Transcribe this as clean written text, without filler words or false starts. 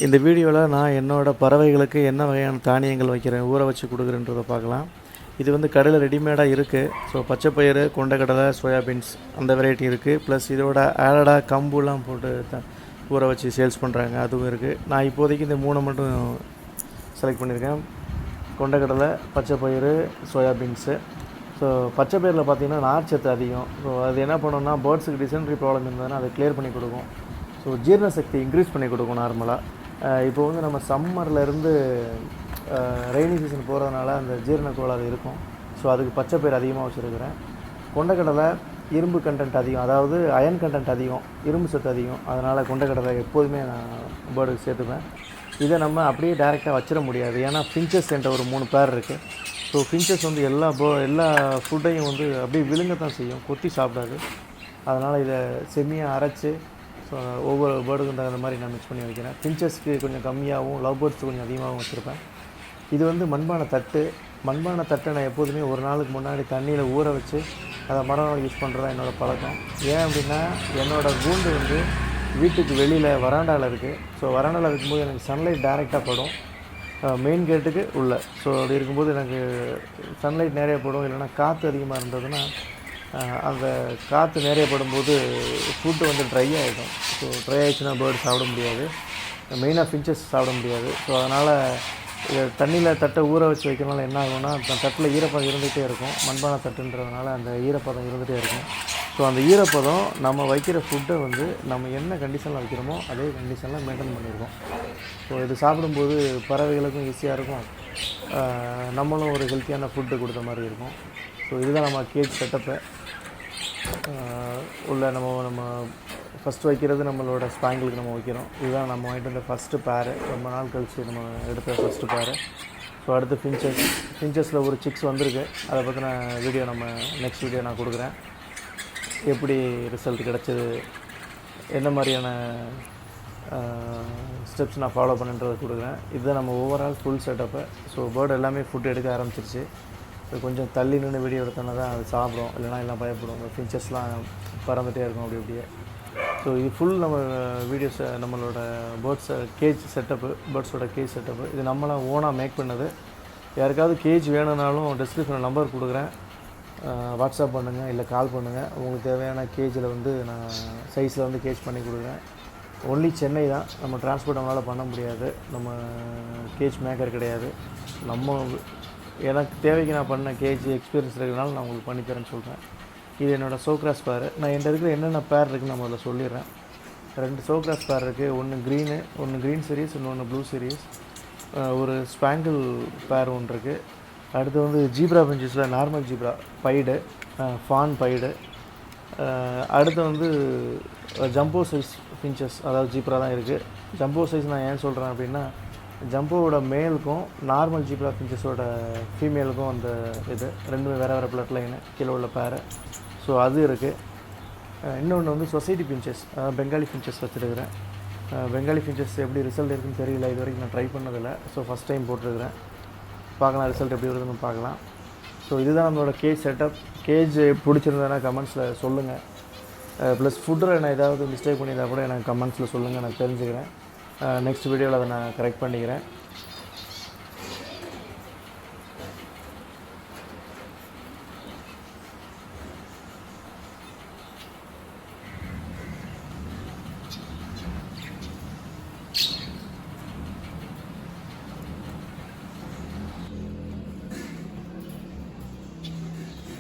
இந்த வீடியோவில் நான் என்னோடய பறவைகளுக்கு என்ன வகையான தானியங்கள் வைக்கிறேன், ஊற வச்சு கொடுக்குறேன்றதை பார்க்கலாம். இது வந்து கடையில் ரெடிமேடாக இருக்குது. ஸோ பச்சைப்பயிறு, கொண்டைக்கடலை, சோயாபீன்ஸ் அந்த வெரைட்டி இருக்குது. ப்ளஸ் இதோட ஆடடாக கம்புலாம் போட்டு ஊற வச்சு சேல்ஸ் பண்ணுறாங்க, அதுவும் இருக்குது. நான் இப்போதைக்கு இந்த 3 மட்டும் செலக்ட் பண்ணியிருக்கேன். கொண்டைக்கடலை, பச்சைப்பயிறு, சோயாபீன்ஸு. ஸோ பச்சைப்பயிரில் பார்த்திங்கன்னா நார்ச்சத்து அதிகம். ஸோ அது என்ன பண்ணோன்னா பேர்ட்ஸுக்கு டிசென்ட்ரி ப்ராப்ளம் இருந்ததுன்னா அதை கிளியர் பண்ணி கொடுக்கும். ஸோ ஜீரண சக்தி இன்க்ரீஸ் பண்ணி கொடுக்கும் நார்மலாக. இப்போ வந்து நம்ம சம்மர்லேருந்து ரெய்னி சீசன் போகிறதுனால அந்த ஜீரண கோளாறு இருக்கும். ஸோ அதுக்கு பச்சைப்பயிறு அதிகமாக வச்சுருக்கிறேன். கொண்டைக்கடலை இரும்பு கண்டென்ட் அதிகம், அதாவது அயன் கண்டென்ட் அதிகம், இரும்பு சத்து அதிகம். அதனால் கொண்டைக்கடலை எப்போதுமே நான் பேர்டுக்கு சேர்த்துப்பேன். இதை நம்ம அப்படியே டைரெக்டாக வச்சிட முடியாது, ஏன்னா ஃபின்ச்சஸ் என்ற ஒரு 3 பேர் இருக்குது. ஸோ ஃபின்ச்சஸ் வந்து எல்லா ஃபுட்டையும் வந்து அப்படியே விழுங்கத்தான் செய்யும், கொத்தி சாப்பிடாது. அதனால் இதை செம்மியாக அரைச்சி ஸோ ஒவ்வொரு பேர்டுக்கும் தகுந்த மாதிரி நான் மிக்ஸ் பண்ணி வைக்கிறேன். ஃபின்ச்சஸ்க்கு கொஞ்சம் கம்மியாகவும், லவ் பேர்ட்ஸ் கொஞ்சம் அதிகமாகவும் வச்சுருப்பேன். இது வந்து மண்பானை தட்டை நான் எப்போதுமே ஒரு நாளுக்கு முன்னாடி தண்ணியில் ஊற வச்சு அதை மறுநாள் யூஸ் பண்ணுறது தான் என்னோடய பழக்கம். ஏன் அப்படின்னா என்னோடய கூண்டு வந்து வீட்டுக்கு வெளியில் வராண்டாவில் இருக்குது. ஸோ வராண்டாவில் இருக்கும்போது எனக்கு சன்லைட் டைரெக்டாக படும், மெயின் கேட்டுக்கு உள்ள. ஸோ அப்படி இருக்கும்போது எனக்கு சன்லைட் நிறைய படும். இல்லைனா காற்று அதிகமாக இருந்ததுன்னா அந்த காற்று நிறைய படும்போது ஃபுட்டு வந்து ட்ரை ஆகிடும். ஸோ ட்ரை ஆகிடுச்சுன்னா பேர்டு சாப்பிட முடியாது, மெயினாக ஃபின்ச்சஸ் சாப்பிட முடியாது. ஸோ அதனால் தண்ணியில் தட்டை ஊற வச்சு வைக்கிறனால என்ன ஆகும்னா தட்டில் ஈரப்பதம் இருந்துகிட்டே இருக்கும். மண்பானை தட்டுன்றதுனால அந்த ஈரப்பதம் இருந்துகிட்டே இருக்கும். ஸோ அந்த ஈரப்பதம் நம்ம வைக்கிற ஃபுட்டை வந்து நம்ம என்ன கண்டிஷனில் வைக்கிறோமோ அதே கண்டிஷனில் மெயின்டைன் பண்ணியிருக்கோம். ஸோ இது சாப்பிடும்போது பறவைகளுக்கும் ஈஸியாக இருக்கும், நம்மளும் ஒரு ஹெல்த்தியான ஃபுட்டு கொடுத்த மாதிரி இருக்கும். ஸோ இதுதான் நம்ம கேஜ் செட்டப்பை. உள்ள நம்ம ஃபஸ்ட்டு வைக்கிறது நம்மளோட ஸ்பாங்கிளுக்கு நம்ம வைக்கிறோம். இதுதான் நம்ம வாங்கிட்டு வந்த ஃபஸ்ட்டு பேரு, ரொம்ப நாள் கழித்து நம்ம எடுத்த ஃபஸ்ட்டு பேரு. ஸோ அடுத்து ஃபின்ச்சஸில் ஒரு சிக்ஸ் வந்திருக்கு. அதை பற்றின வீடியோ நம்ம நெக்ஸ்ட் வீடியோ நான் கொடுக்குறேன். எப்படி ரிசல்ட் கிடச்சிது, என்ன மாதிரியான ஸ்டெப்ஸ் நான் ஃபாலோ பண்ணுன்றதை கொடுக்குறேன். இதுதான் நம்ம ஓவரால் ஃபுல் செட்டப்பை. ஸோ பேர்டு எல்லாமே ஃபுட் எடுக்க ஆரம்பிச்சிருச்சு. கொஞ்சம் தள்ளி நின்று வீடியோ எடுத்தோன்னா தான் அது சாப்பிடும், இல்லைனா எல்லாம் பயப்படும். ஃபின்ச்சஸ்லாம் பறந்துகிட்டே இருக்கும் அப்படி அப்படியே. ஸோ இது ஃபுல் நம்ம வீடியோஸை நம்மளோட கேஜ் செட்டப்பு, பேர்ட்ஸோட கேஜ் செட்டப்பு. இது நம்மளாம் ஓனாக மேக் பண்ணது. யாருக்காவது கேஜ் வேணும்னாலும் டிஸ்கிரிப்ஷனில் நம்பர் கொடுக்குறேன், வாட்ஸ்அப் பண்ணுங்கள், இல்லை கால் பண்ணுங்கள். உங்களுக்கு தேவையான கேஜில் வந்து நான் சைஸில் வந்து கேஜ் பண்ணி கொடுக்குறேன். ஒன்லி சென்னை தான், நம்ம டிரான்ஸ்போர்ட் நம்மளால் பண்ண முடியாது. நம்ம கேஜ் மேக்கர் கிடையாது. நம்ம எனக்கு தேவைக்கு நான் பண்ண கேஜி எக்ஸ்பீரியன்ஸ் இருக்கிறதுனால நான் உங்களுக்கு பண்ணித்தரேன்னு சொல்கிறேன். இது என்னோடய சோக்ராஸ் பேர். நான் என்கிட்ட இருக்கிற என்னென்ன பேர் இருக்குதுன்னு நம்ம அதில் சொல்லிடுறேன். 2 சோக்ராஸ் பேர் இருக்குது. ஒன்று க்ரீன் சீரீஸ், இன்னொன்று ப்ளூ சீரீஸ். ஒரு ஸ்பாங்கிள் பேர் ஒன்று இருக்குது. அடுத்து வந்து ஜீப்ரா ஃபின்ச்சஸில் normal zebra pied, fawn pied. அடுத்து வந்து ஜம்போ சைஸ் ஃபின்ச்சஸ், அதாவது ஜீப்ரா தான் இருக்குது. ஜம்போ சைஸ் நான் ஏன் சொல்கிறேன் அப்படின்னா, ஜம்போவோட மேலுக்கும் நார்மல் ஜீப்ரா ஃபின்ச்சஸோட ஃபீமேலுக்கும் அந்த இது ரெண்டுமே வேறு பிளட் லைனு கீழே உள்ள பேரு. ஸோ அது இருக்குது. இன்னொன்று வந்து சொசைட்டி ஃபின்ச்சஸ், பெங்காலி ஃபின்ச்சஸ் வச்சுருக்கிறேன். பெங்காலி ஃபின்ச்சஸ் எப்படி ரிசல்ட் இருக்குன்னு தெரியல, இது வரைக்கும் நான் ட்ரை பண்ணதில்லை. ஸோ ஃபஸ்ட் டைம் போட்டிருக்கிறேன், பார்க்கலாம் ரிசல்ட் எப்படி வருதுன்னு பார்க்கலாம். ஸோ இதுதான் நம்மளோட கேஜ் செட்டப். கேஜ் பிடிச்சிருந்ததுன்னா கமெண்ட்ஸில் சொல்லுங்கள். ப்ளஸ் ஃபுட்டில் நான் ஏதாவது மிஸ்டேக் பண்ணியிருந்தால் கூட எனக்கு கமெண்ட்ஸில் சொல்லுங்கள், நான் தெரிஞ்சுக்கிறேன். நெக்ஸ்ட் வீடியோவில் அதை நான் கரெக்ட் பண்ணிக்கிறேன்.